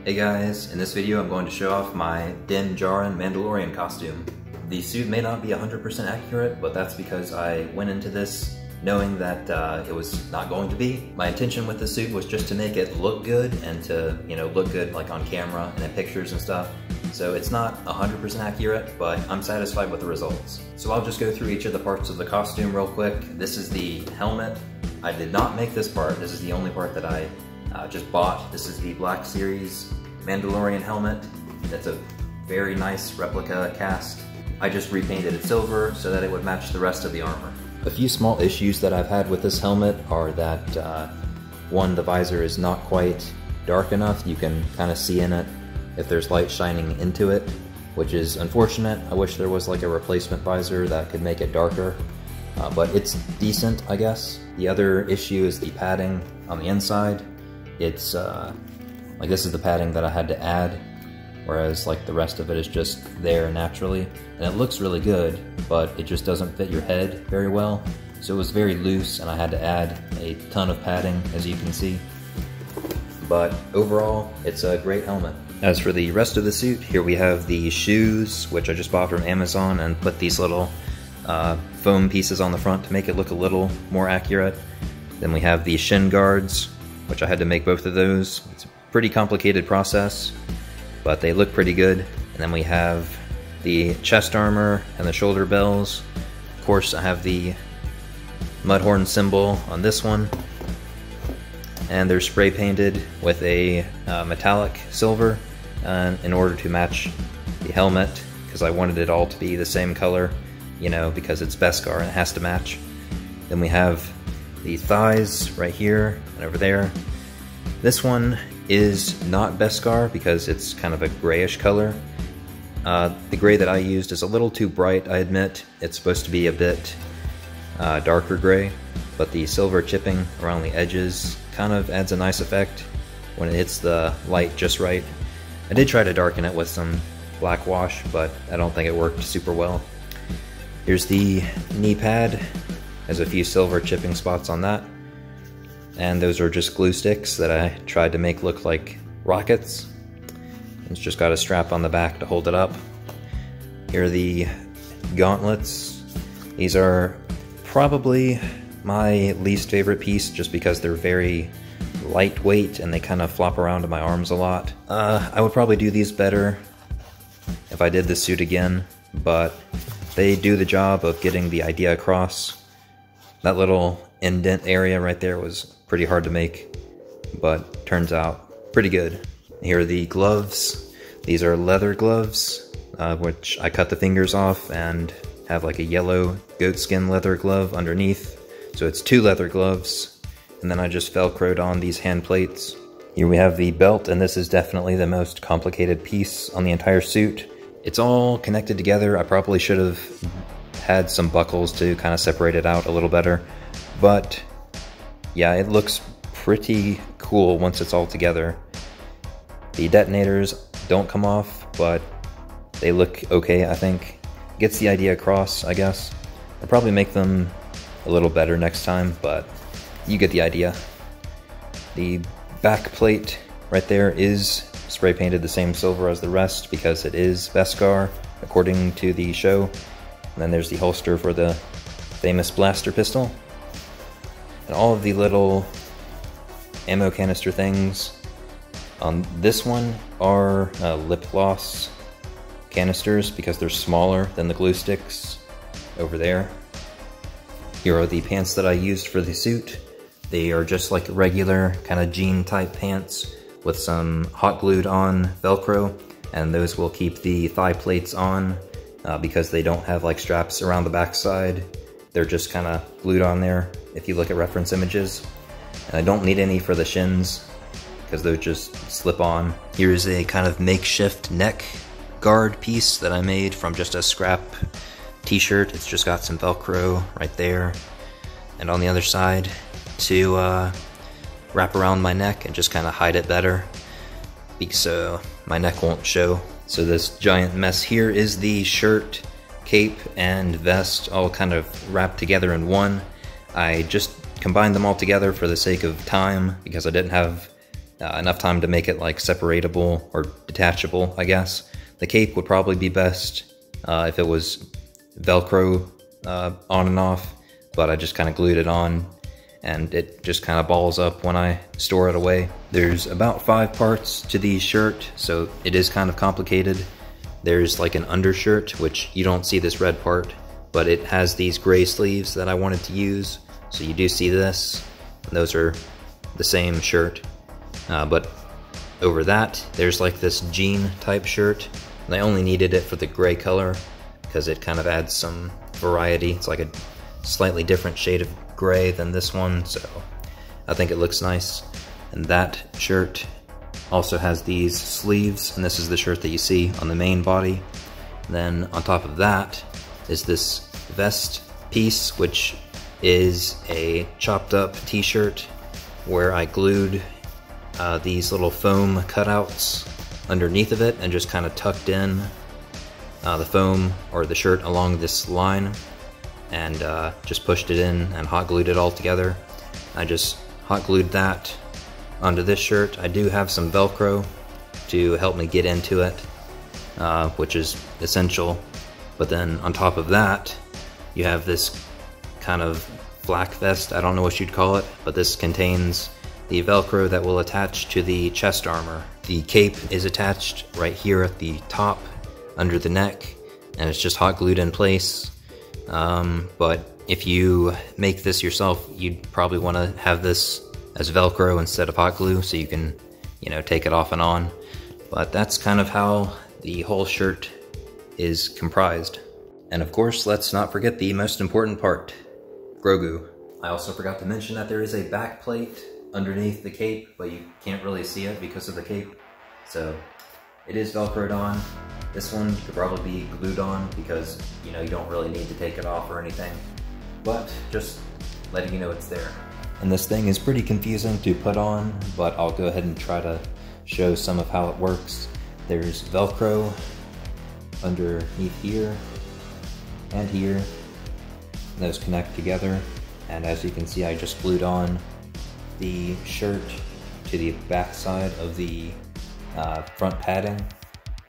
Hey guys, in this video I'm going to show off my Din Djarin Mandalorian costume. The suit may not be 100% accurate, but that's because I went into this knowing that it was not going to be. My intention with the suit was just to make it look good and to, look good like on camera and in pictures and stuff. So it's not 100% accurate, but I'm satisfied with the results. So I'll just go through each of the parts of the costume real quick. This is the helmet. I did not make this part. This is the only part that I just bought. This is the Black Series Mandalorian helmet. That's a very nice replica cast. I just repainted it silver so that it would match the rest of the armor. A few small issues that I've had with this helmet are that one, the visor is not quite dark enough. You can kind of see in it if there's light shining into it, which is unfortunate. I wish there was like a replacement visor that could make it darker, but it's decent, I guess. The other issue is the padding on the inside. It's like this is the padding that I had to add, whereas like the rest of it is just there naturally. And it looks really good, but it just doesn't fit your head very well. So it was very loose and I had to add a ton of padding, as you can see. But overall, it's a great helmet. As for the rest of the suit, here we have the shoes, which I just bought from Amazon and put these little foam pieces on the front to make it look a little more accurate. Then we have the shin guards, which I had to make both of those. It's a pretty complicated process, but they look pretty good. And then we have the chest armor and the shoulder bells. Of course, I have the Mudhorn symbol on this one. And they're spray painted with a metallic silver in order to match the helmet, because I wanted it all to be the same color, because it's Beskar and it has to match. Then we have the thighs right here and over there. This one is not Beskar because it's kind of a grayish color. The gray that I used is a little too bright, I admit. It's supposed to be a bit darker gray, but the silver chipping around the edges kind of adds a nice effect when it hits the light just right. I did try to darken it with some black wash, but I don't think it worked super well. Here's the knee pad. There's a few silver chipping spots on that. And those are just glue sticks that I tried to make look like rockets. It's just got a strap on the back to hold it up. Here are the gauntlets. These are probably my least favorite piece just because they're very lightweight and they kind of flop around in my arms a lot. I would probably do these better if I did this suit again, but they do the job of getting the idea across. That little indent area right there was pretty hard to make, but turns out pretty good. Here are the gloves. These are leather gloves, which I cut the fingers off and have like a yellow goatskin leather glove underneath. So it's two leather gloves, and then I just velcroed on these hand plates. Here we have the belt, and this is definitely the most complicated piece on the entire suit. It's all connected together. I probably should have had some buckles to kind of separate it out a little better, but yeah, it looks pretty cool once it's all together. The detonators don't come off, but they look okay, I think. Gets the idea across, I guess. I'll probably make them a little better next time, but you get the idea. The back plate right there is spray painted the same silver as the rest because it is Beskar, according to the show. And then there's the holster for the famous blaster pistol. And all of the little ammo canister things on this one are lip gloss canisters because they're smaller than the glue sticks over there. Here are the pants that I used for the suit. They are just like regular kind of jean type pants with some hot glued on Velcro, and those will keep the thigh plates on because they don't have like straps around the backside. They're just kind of glued on there if you look at reference images. And I don't need any for the shins because those just slip on. Here's a kind of makeshift neck guard piece that I made from just a scrap t-shirt. It's just got some Velcro right there and on the other side to wrap around my neck and just kind of hide it better so my neck won't show. So this giant mess here is the shirt, cape, and vest all kind of wrapped together in one. I just combined them all together for the sake of time because I didn't have enough time to make it like separatable or detachable, I guess. The cape would probably be best if it was Velcro on and off, but I just kind of glued it on and it just kind of balls up when I store it away. There's about 5 parts to the shirt, so it is kind of complicated. There's like an undershirt, which you don't see this red part, but it has these gray sleeves that I wanted to use. So you do see this, and those are the same shirt. But over that, there's like this jean type shirt, and I only needed it for the gray color because it kind of adds some variety. It's like a slightly different shade of gray than this one, so I think it looks nice. And that shirt also has these sleeves, and this is the shirt that you see on the main body. And then on top of that is this vest piece, which is a chopped up t-shirt where I glued these little foam cutouts underneath of it and just kind of tucked in the foam or the shirt along this line and just pushed it in and hot glued it all together. I just hot glued that onto this shirt. I do have some Velcro to help me get into it, which is essential. But then on top of that, you have this kind of flak vest, I don't know what you'd call it, but this contains the Velcro that will attach to the chest armor. The cape is attached right here at the top, under the neck, and it's just hot glued in place. But if you make this yourself, you'd probably want to have this as Velcro instead of hot glue, so you can, you know, take it off and on. But that's kind of how the whole shirt is comprised. And of course, let's not forget the most important part, Grogu. I also forgot to mention that there is a back plate underneath the cape, but you can't really see it because of the cape. So it is Velcroed on. This one could probably be glued on because, you know, you don't really need to take it off or anything. But just letting you know it's there. And this thing is pretty confusing to put on, but I'll go ahead and try to show some of how it works. There's Velcro underneath here and here, and those connect together. And as you can see, I just glued on the shirt to the back side of the front padding,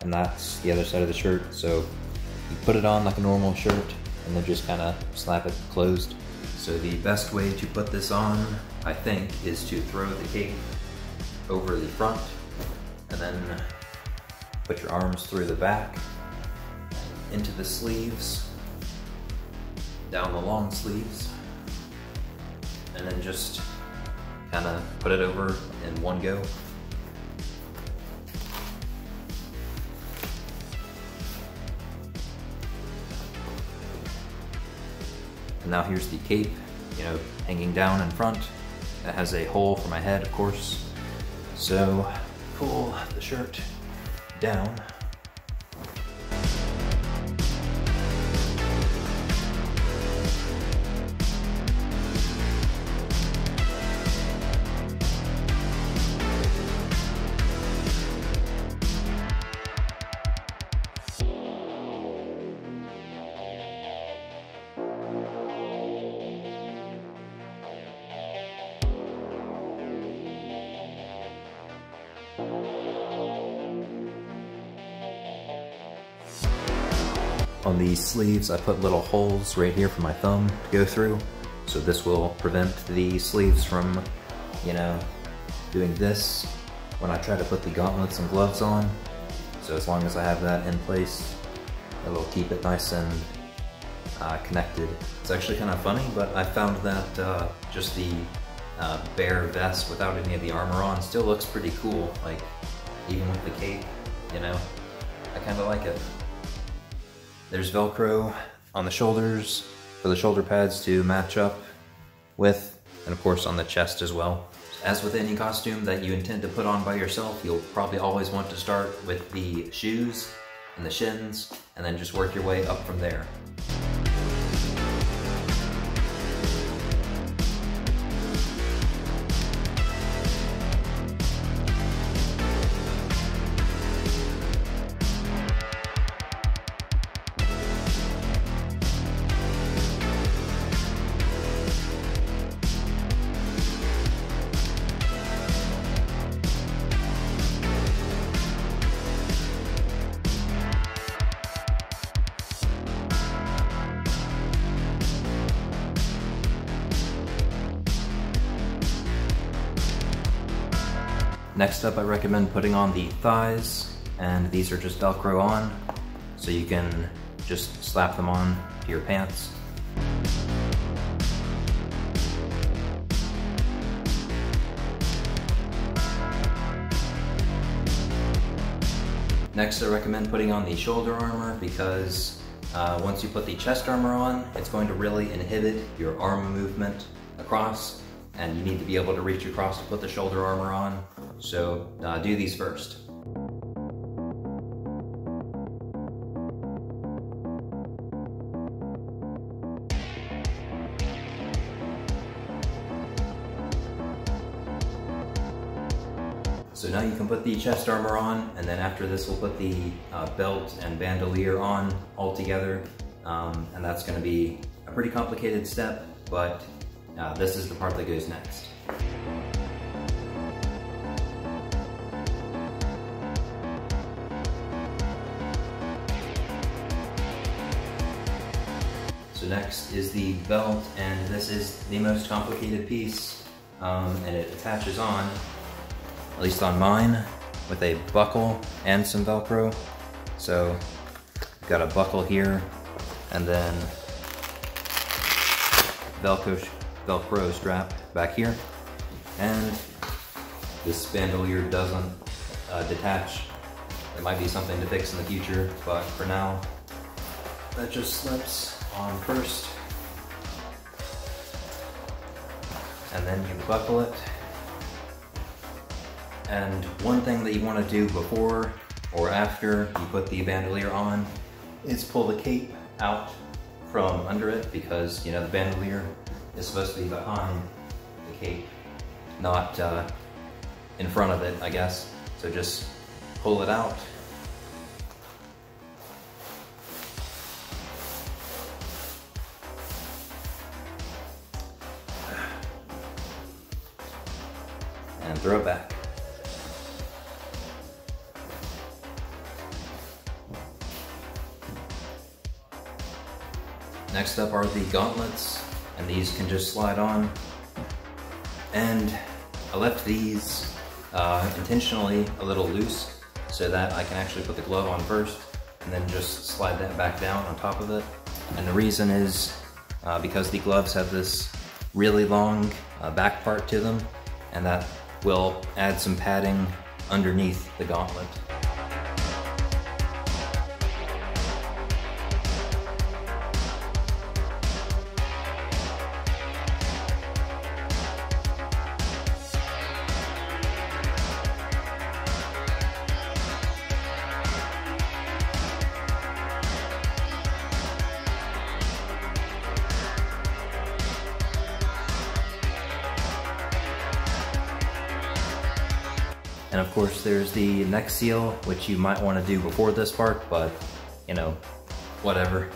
and that's the other side of the shirt. So you put it on like a normal shirt and then just kind of slap it closed. So the best way to put this on, I think, is to throw the cape over the front and then put your arms through the back, into the sleeves, down the long sleeves, and then just kind of put it over in one go. And now here's the cape, you know, hanging down in front. That has a hole for my head, of course. So pull the shirt down. On these sleeves, I put little holes right here for my thumb to go through. So this will prevent the sleeves from, you know, doing this when I try to put the gauntlets and gloves on. So as long as I have that in place, it'll keep it nice and connected. It's actually kind of funny, but I found that just the bare vest without any of the armor on still looks pretty cool. Like, even with the cape, you know, I kind of like it. There's Velcro on the shoulders for the shoulder pads to match up with, and of course on the chest as well. As with any costume that you intend to put on by yourself, you'll probably always want to start with the shoes and the shins, and then just work your way up from there. Next up, I recommend putting on the thighs, and these are just Velcro on, so you can just slap them on to your pants. Next, I recommend putting on the shoulder armor because once you put the chest armor on, it's going to really inhibit your arm movement across, and you need to be able to reach across to put the shoulder armor on. So do these first. So now you can put the chest armor on, and then after this we'll put the belt and bandolier on all together, and that's going to be a pretty complicated step, but this is the part that goes next. So next is the belt, and this is the most complicated piece, and it attaches on, at least on mine, with a buckle and some Velcro. So you've got a buckle here, and then Velcro strap back here, and this bandolier doesn't detach. It might be something to fix in the future, but for now, that just slips on first, and then you buckle it. And one thing that you want to do before or after you put the bandolier on is pull the cape out from under it, because you know the bandolier is supposed to be behind the cape, not in front of it, I guess. So just pull it out. And throw it back. Next up are the gauntlets, and these can just slide on. And I left these intentionally a little loose so that I can actually put the glove on first and then just slide that back down on top of it. And the reason is because the gloves have this really long back part to them, and that will add some padding underneath the gauntlet. And of course there's the neck seal, which you might want to do before this part, but you know, whatever.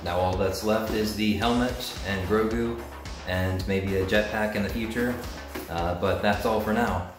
Now all that's left is the helmet and Grogu, and maybe a jetpack in the future, but that's all for now.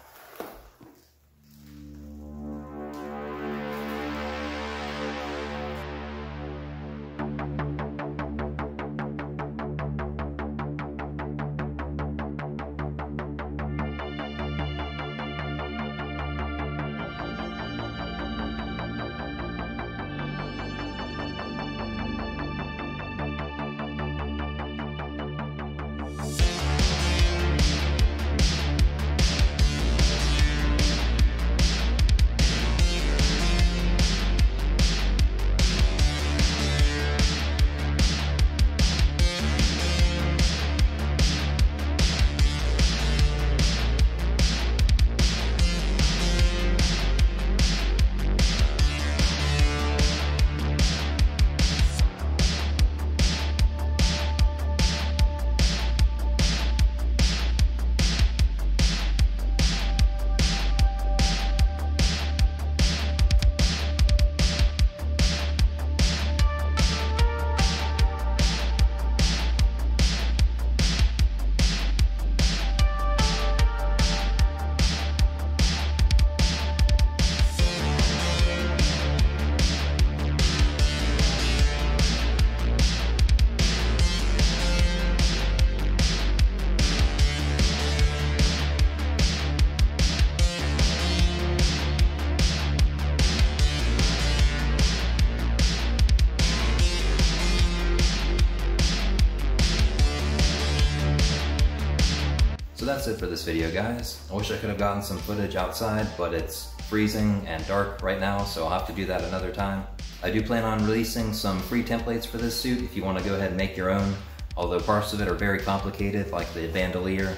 that's it for this video, guys. I wish I could have gotten some footage outside, but it's freezing and dark right now, so I'll have to do that another time. I do plan on releasing some free templates for this suit if you want to go ahead and make your own, although parts of it are very complicated, like the bandolier,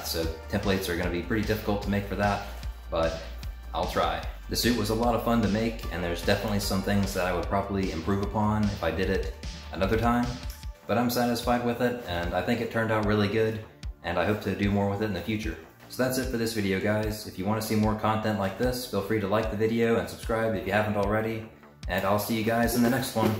so templates are going to be pretty difficult to make for that, but I'll try. The suit was a lot of fun to make, and there's definitely some things that I would probably improve upon if I did it another time, but I'm satisfied with it, and I think it turned out really good, and I hope to do more with it in the future. So that's it for this video, guys. If you want to see more content like this, feel free to like the video and subscribe if you haven't already, and I'll see you guys in the next one.